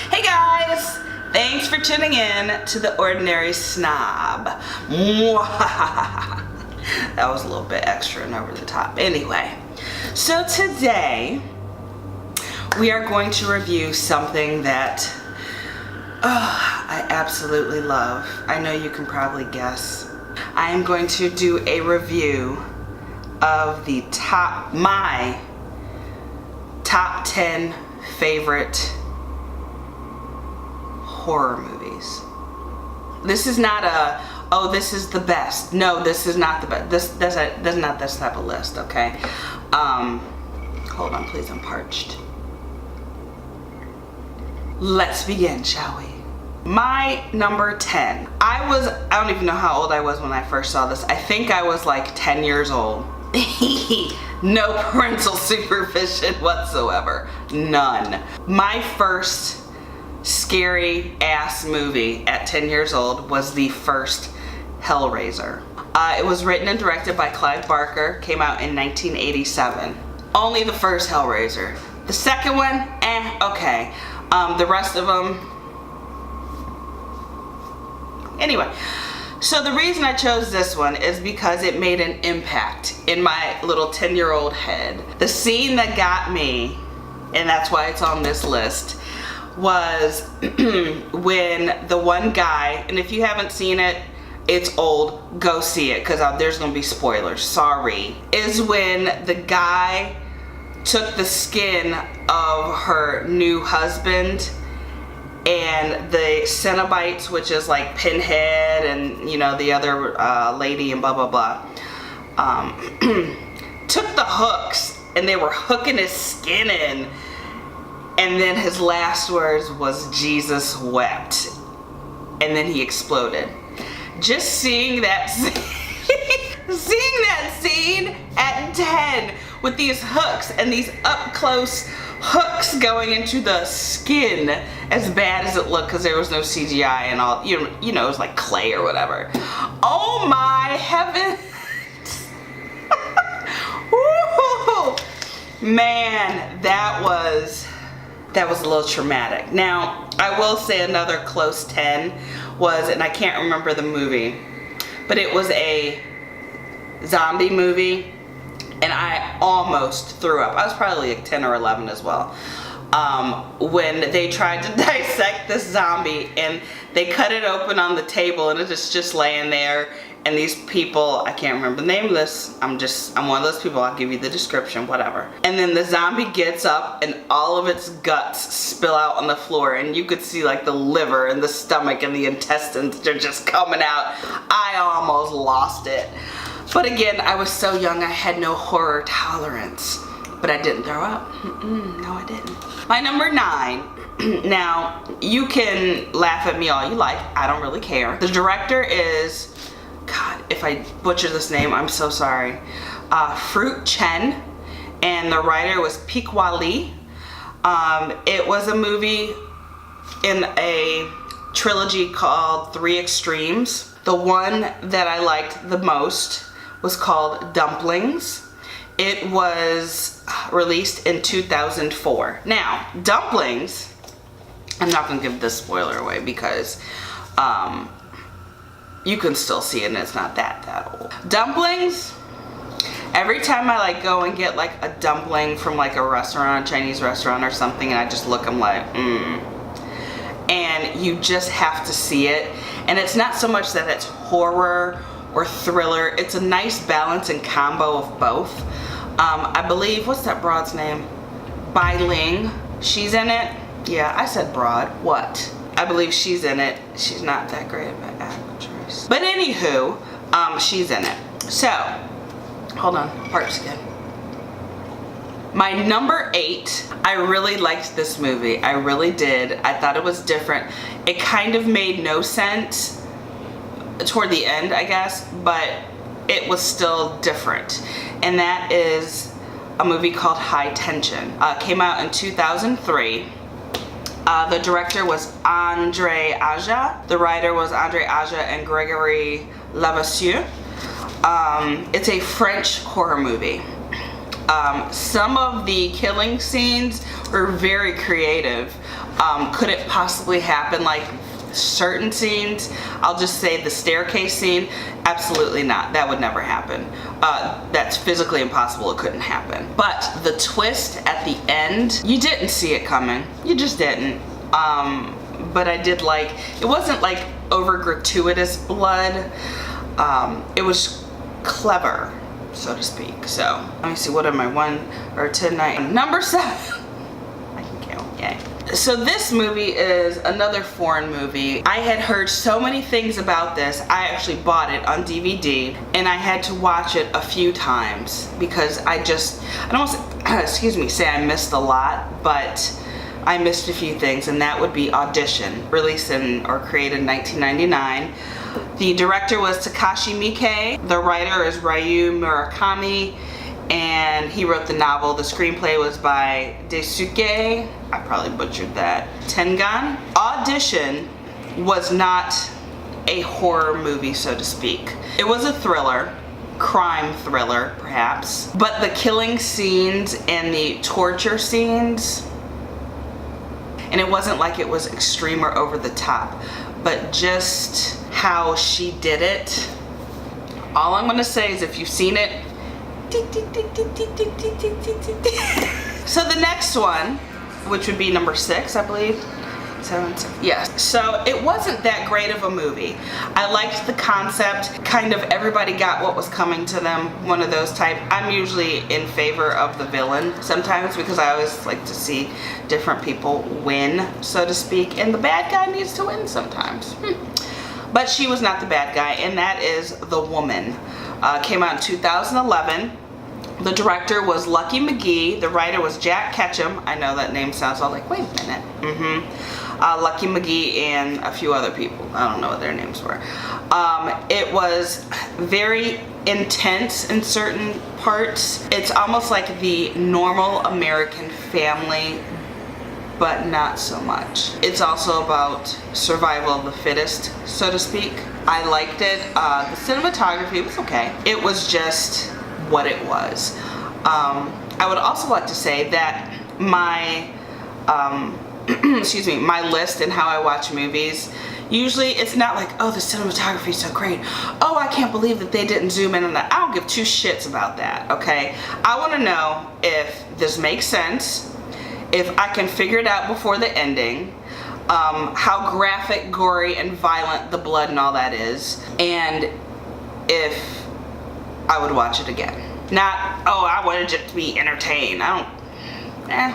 Hey guys! Thanks for tuning in to the Ordinary Snob. That was a little bit extra and over the top. Anyway, so today we are going to review something that I absolutely love. I know you can probably guess. I am going to do a review of my top 10 favorite horror movies. This is not a, oh, this is the best. No, this is not the best. That's not this type of list, okay? Hold on, please, I'm parched. Let's begin, shall we? My number 10. I don't even know how old I was when I first saw this. I think I was like 10 years old. No parental supervision whatsoever. None. My first scary ass movie at 10 years old was the first Hellraiser. It was written and directed by Clive Barker, came out in 1987. Only the first Hellraiser. The second one, okay. The rest of them, anyway. So the reason I chose this one is because it made an impact in my little 10-year-old head. The scene that got me, and that's why it's on this list, was when the one guy, and if you haven't seen it, it's old, go see it because there's gonna be spoilers, sorry, is when the guy took the skin of her new husband and the Cenobites, which is like Pinhead and you know the other lady and blah blah blah, took the hooks and they were hooking his skin in, and then his last words was Jesus wept, and then he exploded. Just seeing that scene at 10 with these hooks and these up close hooks going into the skin, as bad as it looked because there was no CGI and all, you know, it was like clay or whatever. Oh my heavens. Man, that was a little traumatic. Now, I will say another close 10 was, and I can't remember the movie, but it was a zombie movie, and I almost threw up. I was probably like 10 or 11 as well. When they tried to dissect this zombie and they cut it open on the table and it's just laying there, and these people, I can't remember the name of this, I'm one of those people, I'll give you the description, whatever. And then the zombie gets up and all of its guts spill out on the floor, and you could see like the liver and the stomach and the intestines, they're just coming out. I almost lost it. But again, I was so young, I had no horror tolerance. But I didn't throw up. No, I didn't. My number 9. Now, you can laugh at me all you like. I don't really care. The director is, God, if I butcher this name, I'm so sorry. Fruit Chen. And the writer was Piqua Lee. It was a movie in a trilogy called Three Extremes. The one that I liked the most was called Dumplings. It was released in 2004. Now, Dumplings, I'm not gonna give this spoiler away because you can still see it and it's not that old. Dumplings, every time I like go and get like a dumpling from like a restaurant, Chinese restaurant or something, and I just look, I'm like, and you just have to see it. And it's not so much that it's horror or thriller, it's a nice balance and combo of both. I believe, what's that broad's name? Bai Ling, she's in it. Yeah, I said broad, what? I believe she's in it. She's not that great of an actress. But anywho, she's in it. So, hold on, parts again. My number 8, I really liked this movie. I really did. I thought it was different. It kind of made no sense toward the end, I guess, but it was still different. And that is a movie called High Tension. Came out in 2003. The director was Andre Aja. The writer was Andre Aja and Gregory Levasseur. It's a French horror movie. Some of the killing scenes were very creative. Could it possibly happen like certain scenes? I'll just say the staircase scene, absolutely not. That would never happen. That's physically impossible. It couldn't happen. But the twist at the end, you didn't see it coming. You just didn't. But I did like, it wasn't like over gratuitous blood. It was clever, so to speak. So let me see, what am I, 1 or 10, 9, number 7. I can count, yay. So this movie is another foreign movie. I had heard so many things about this. I actually bought it on DVD and I had to watch it a few times because I don't want to, excuse me, say I missed a lot, but I missed a few things, and that would be Audition, released or created in 1999. The director was Takashi Miike. The writer is Ryu Murakami, and he wrote the novel. The screenplay was by Daisuke, I probably butchered that, Tengan. Audition was not a horror movie, so to speak. It was a thriller, crime thriller perhaps, but the killing scenes and the torture scenes, and it wasn't like it was extreme or over the top, but just how she did it. All I'm gonna say is if you've seen it, so the next one, which would be number 6, I believe. 7, 6. Yes. So it wasn't that great of a movie. I liked the concept. Kind of everybody got what was coming to them. One of those type. I'm usually in favor of the villain sometimes because I always like to see different people win, so to speak. And the bad guy needs to win sometimes. But she was not the bad guy, and that is The Woman. Came out in 2011. The director was Lucky McGee. The writer was Jack Ketchum. I know that name sounds all like, wait a minute. Lucky McGee and a few other people. I don't know what their names were. It was very intense in certain parts. It's almost like the normal American family, but not so much. It's also about survival of the fittest, so to speak. I liked it. The cinematography was okay. It was just what it was. I would also like to say that my excuse me, my list and how I watch movies, usually it's not like, oh, the cinematography is so great, oh, I can't believe that they didn't zoom in on that. I don't give two shits about that, okay? I want to know if this makes sense, if I can figure it out before the ending, how graphic, gory, and violent the blood and all that is, and if I would watch it again. Not, oh, I wanted it to be entertained. I don't,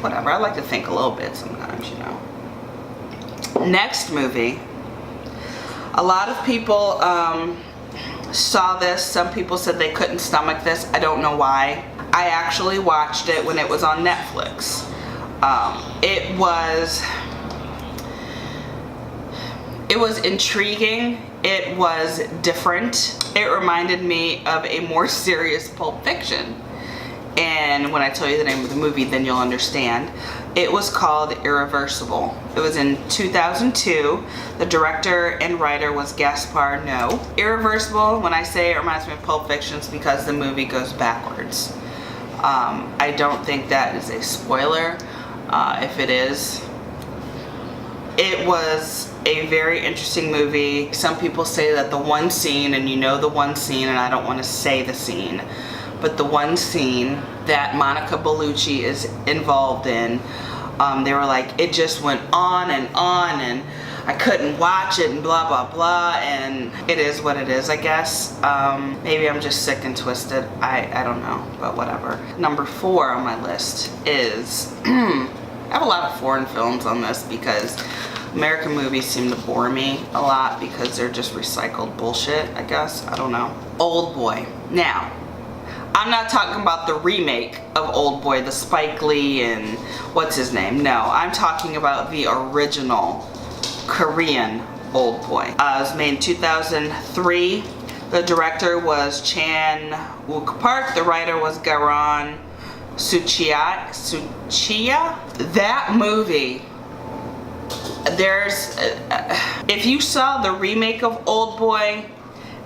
whatever. I like to think a little bit sometimes, you know. Next movie. A lot of people saw this. Some people said they couldn't stomach this. I don't know why. I actually watched it when it was on Netflix. It was intriguing. It was different. It reminded me of a more serious Pulp Fiction. And when I tell you the name of the movie, then you'll understand. It was called Irreversible. It was in 2002. The director and writer was Gaspar Noé. Irreversible, when I say it reminds me of Pulp Fiction, it's because the movie goes backwards. I don't think that is a spoiler. If it is, it was a very interesting movie. Some people say that the one scene, and you know the one scene, and I don't want to say the scene, but the one scene that Monica Bellucci is involved in, they were like, it just went on, and I couldn't watch it, and blah, blah, blah, and it is what it is, I guess. Maybe I'm just sick and twisted. I don't know, but whatever. Number 4 on my list is, I have a lot of foreign films on this because American movies seem to bore me a lot because they're just recycled bullshit, I guess. I don't know. Old Boy. Now, I'm not talking about the remake of Old Boy, the Spike Lee and what's his name. No, I'm talking about the original Korean Old Boy. It was made in 2003. The director was Chan Wook Park. The writer was Garon Suchiya. That movie, there's, if you saw the remake of Old Boy,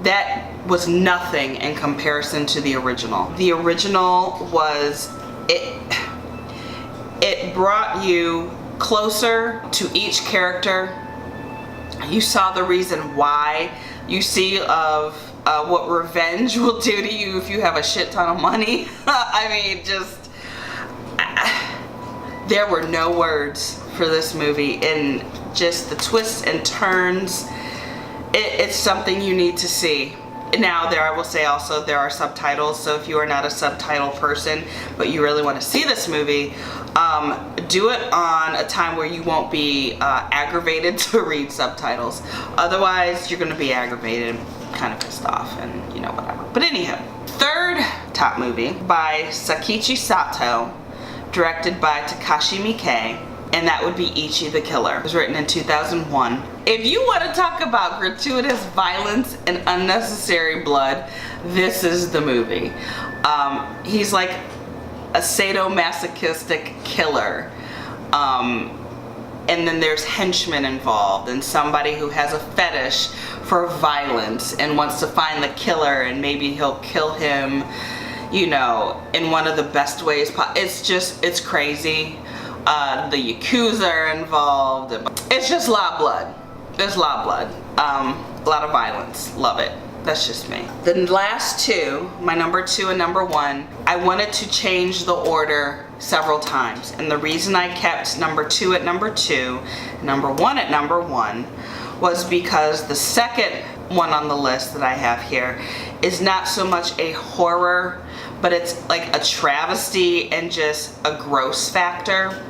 that was nothing in comparison to the original. The original was, it brought you closer to each character. You saw the reason why. You see of what revenge will do to you if you have a shit ton of money. I mean, just, there were no words for this movie, and just the twists and turns. It's something you need to see. Now, I will say also, there are subtitles, so if you are not a subtitle person, but you really want to see this movie, do it on a time where you won't be aggravated to read subtitles. Otherwise, you're going to be aggravated, kind of pissed off, and you know, whatever. But anyhow, third top movie by Sakichi Sato, directed by Takashi Miike, and that would be Ichi the Killer. It was written in 2001. If you want to talk about gratuitous violence and unnecessary blood, this is the movie. He's like a sadomasochistic killer. And then there's henchmen involved, and somebody who has a fetish for violence and wants to find the killer, and maybe he'll kill him, you know, in one of the best ways. It's crazy. The Yakuza are involved. It's just a lot of blood. There's a lot of blood. A lot of violence. Love it. That's just me. The last two, my number 2 and number 1, I wanted to change the order several times. And the reason I kept number 2 at number 2, number 1 at number 1, was because the second one on the list that I have here is not so much a horror, but it's like a travesty and just a gross factor.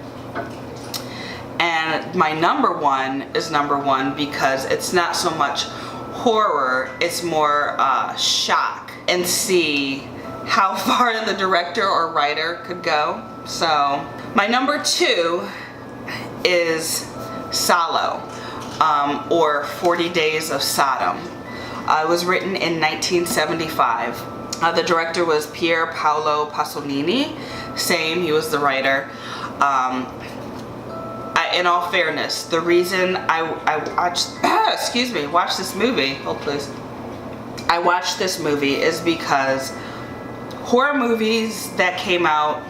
And my number 1 is number 1 because it's not so much horror, it's more shock, and see how far the director or writer could go. So my number 2 is Salo, or 40 Days of Sodom. It was written in 1975. The director was Pier Paolo Pasolini. Same, he was the writer. In all fairness, the reason I watched, watched this movie, hold please. I watched this movie is because horror movies that came out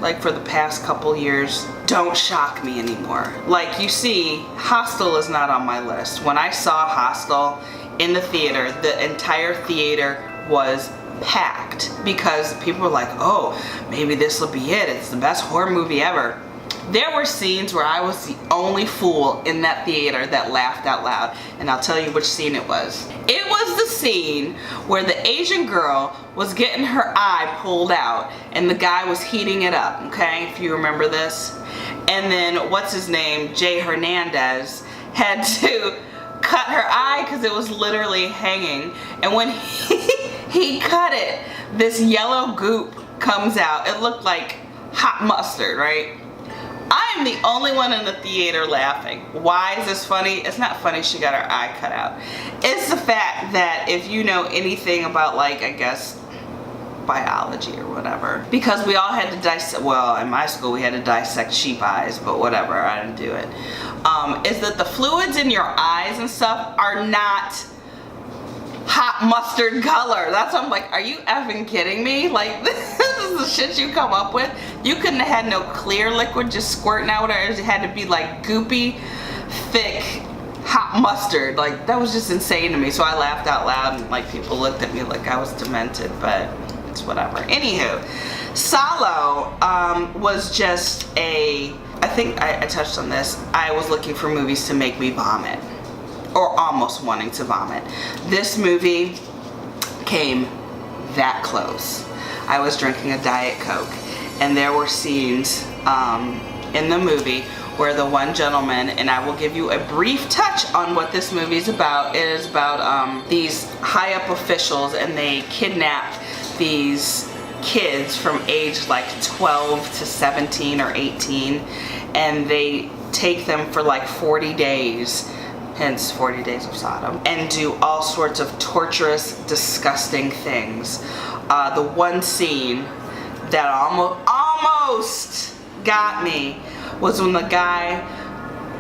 like for the past couple years don't shock me anymore. Like, you see, Hostel is not on my list. When I saw Hostel in the theater, the entire theater was packed because people were like, oh, maybe this will be it. It's the best horror movie ever. There were scenes where I was the only fool in that theater that laughed out loud, and I'll tell you which scene it was. It was the scene where the Asian girl was getting her eye pulled out and the guy was heating it up, okay, if you remember this. And then, what's his name, Jay Hernandez, had to cut her eye because it was literally hanging. And when he cut it, this yellow goop comes out. It looked like hot mustard, right? I am the only one in the theater laughing. Why is this funny? It's not funny she got her eye cut out. It's the fact that if you know anything about, like, I guess, biology or whatever, because we all had to dissect, well, in my school we had to dissect sheep eyes, but whatever, I didn't do it, is that the fluids in your eyes and stuff are not hot mustard color. That's what I'm like, are you effing kidding me? Like, this is the shit you come up with? You couldn't have had no clear liquid just squirting out, or it had to be like goopy, thick, hot mustard. Like, that was just insane to me. So I laughed out loud, and like people looked at me like I was demented, but it's whatever. Anywho, Salo was just I think I touched on this. I was looking for movies to make me vomit, or almost wanting to vomit. This movie came that close. I was drinking a Diet Coke, and there were scenes in the movie where the one gentleman, and I will give you a brief touch on what this movie is about. It is about these high up officials, and they kidnap these kids from age like 12 to 17 or 18, and they take them for like 40 days, hence 40 Days of Sodom, and do all sorts of torturous, disgusting things. The one scene that almost got me was when the guy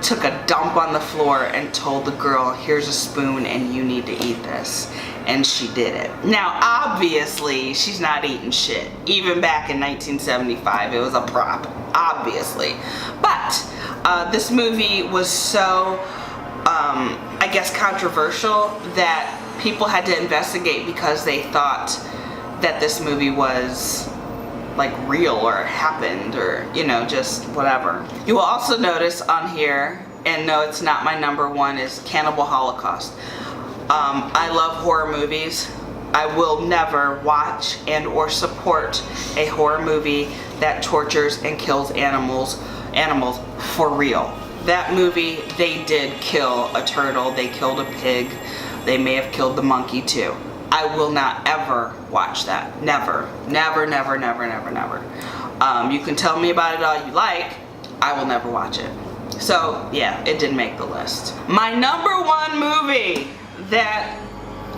took a dump on the floor and told the girl, here's a spoon and you need to eat this. And she did it. Now, obviously, she's not eating shit. Even back in 1975, it was a prop, obviously. But this movie was so, I guess, controversial that people had to investigate because they thought that this movie was like real or happened or, you know, just whatever. You will also notice on here, and no, it's not my number one, is Cannibal Holocaust. I love horror movies. I will never watch and or support a horror movie that tortures and kills animals for real. That movie, they did kill a turtle, they killed a pig, they may have killed the monkey too. I will not ever watch that. Never. Never, never, never, never, never. You can tell me about it all you like, I will never watch it. So yeah, it didn't make the list. My number one movie that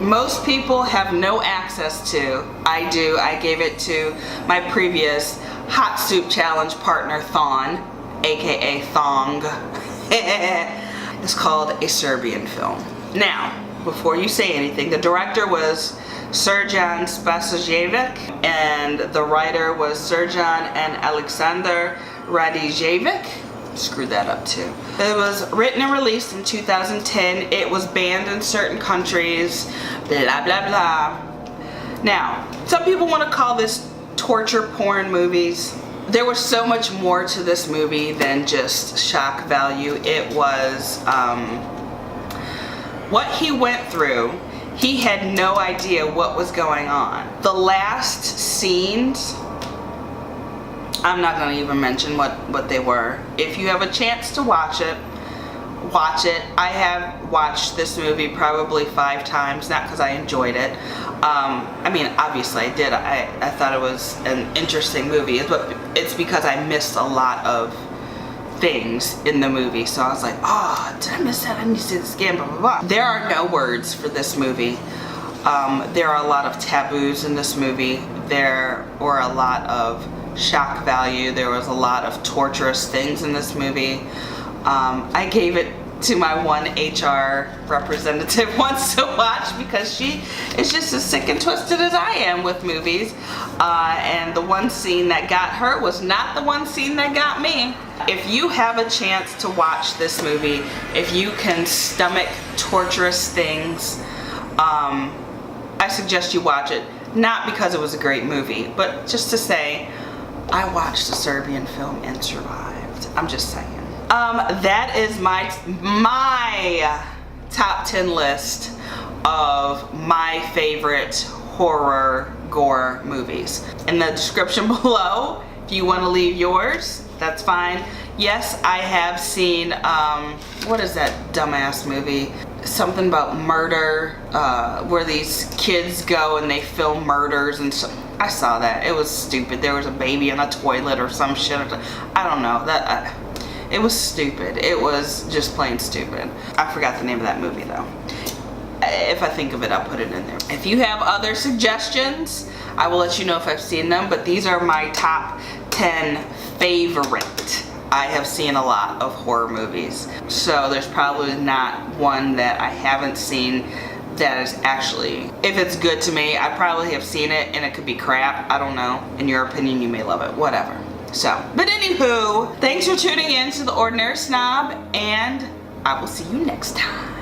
most people have no access to, I do. I gave it to my previous Hot Soup Challenge partner, Thon, aka Thong. It's called a Serbian film. Now, before you say anything, the director was Srđan Spasojevic and the writer was Srđan and Aleksandar Radijevic. Screwed that up too. It was written and released in 2010. It was banned in certain countries, blah blah blah. Now, some people want to call this torture porn movies. There was so much more to this movie than just shock value. It was what he went through. He had no idea what was going on. The last scenes, I'm not going to even mention what they were. If you have a chance to watch it, watch it. I have watched this movie probably 5 times, not because I enjoyed it. I mean, obviously I did. I thought it was an interesting movie, but it's because I missed a lot of things in the movie. So I was like, oh, did I miss that? I need to see this again, blah, blah, blah. There are no words for this movie. There are a lot of taboos in this movie. There were a lot of shock value. There was a lot of torturous things in this movie. I gave it to my one HR representative once to watch because she is just as sick and twisted as I am with movies. And the one scene that got her was not the one scene that got me. If you have a chance to watch this movie, if you can stomach torturous things, I suggest you watch it. Not because it was a great movie, but just to say, I watched a Serbian film and survived. I'm just saying. That is my top 10 list of my favorite horror gore movies. In the description below, if you want to leave yours, that's fine. Yes, I have seen, what is that dumbass movie? Something about murder, where these kids go and they film murders and so. I saw that. It was stupid. There was a baby in a toilet or some shit. I don't know. It was stupid. It was just plain stupid. I forgot the name of that movie though. If I think of it, I'll put it in there. If you have other suggestions, I will let you know if I've seen them, but these are my top 10 favorite. I have seen a lot of horror movies, so there's probably not one that I haven't seen that is actually, if it's good to me, I probably have seen it and it could be crap. I don't know. In your opinion, you may love it. Whatever. So, but anywho, thanks for tuning in to the Ordinary Snob, and I will see you next time.